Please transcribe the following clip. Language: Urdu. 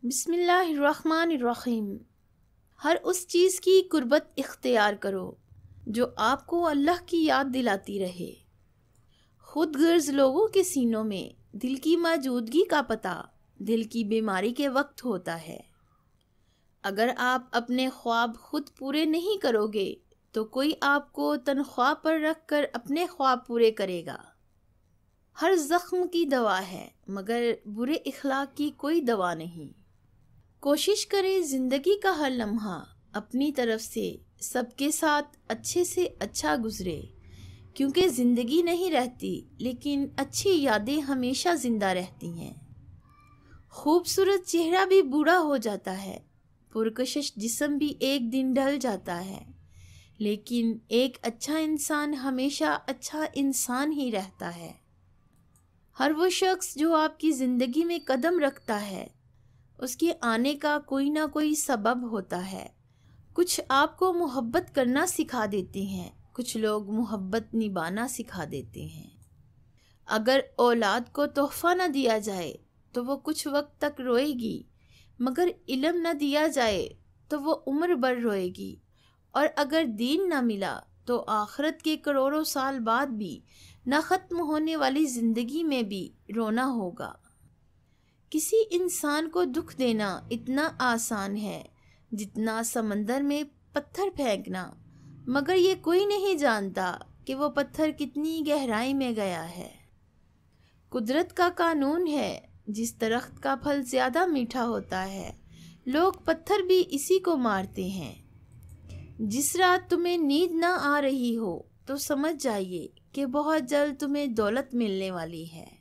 بسم اللہ الرحمن الرحیم۔ ہر اس چیز کی قربت اختیار کرو جو آپ کو اللہ کی یاد دلاتی رہے۔ خود غرض لوگوں کے سینوں میں دل کی موجودگی کا پتہ دل کی بیماری کے وقت ہوتا ہے۔ اگر آپ اپنے خواب خود پورے نہیں کرو گے تو کوئی آپ کو تنخواہ پر رکھ کر اپنے خواب پورے کرے گا۔ ہر زخم کی دوا ہے مگر برے اخلاق کی کوئی دوا نہیں۔ کوشش کریں زندگی کا ہر لمحہ اپنی طرف سے سب کے ساتھ اچھے سے اچھا گزرے، کیونکہ زندگی نہیں رہتی لیکن اچھی یادیں ہمیشہ زندہ رہتی ہیں۔ خوبصورت چہرہ بھی بوڑھا ہو جاتا ہے، پرکشش جسم بھی ایک دن ڈھل جاتا ہے، لیکن ایک اچھا انسان ہمیشہ اچھا انسان ہی رہتا ہے۔ ہر وہ شخص جو آپ کی زندگی میں قدم رکھتا ہے اس کے آنے کا کوئی نہ کوئی سبب ہوتا ہے۔ کچھ آپ کو محبت کرنا سکھا دیتے ہیں، کچھ لوگ محبت نبھانا سکھا دیتے ہیں۔ اگر اولاد کو تحفہ نہ دیا جائے تو وہ کچھ وقت تک روئے گی، مگر علم نہ دیا جائے تو وہ عمر بھر روئے گی، اور اگر دین نہ ملا تو آخرت کے کروڑوں سال بعد بھی نہ ختم ہونے والی زندگی میں بھی رونا ہوگا۔ کسی انسان کو دکھ دینا اتنا آسان ہے جتنا سمندر میں پتھر پھینکنا، مگر یہ کوئی نہیں جانتا کہ وہ پتھر کتنی گہرائی میں گیا ہے۔ قدرت کا قانون ہے، جس درخت کا پھل زیادہ میٹھا ہوتا ہے لوگ پتھر بھی اسی کو مارتے ہیں۔ جس رات تمہیں نیند نہ آ رہی ہو تو سمجھ جائیے کہ بہت جلد تمہیں دولت ملنے والی ہے۔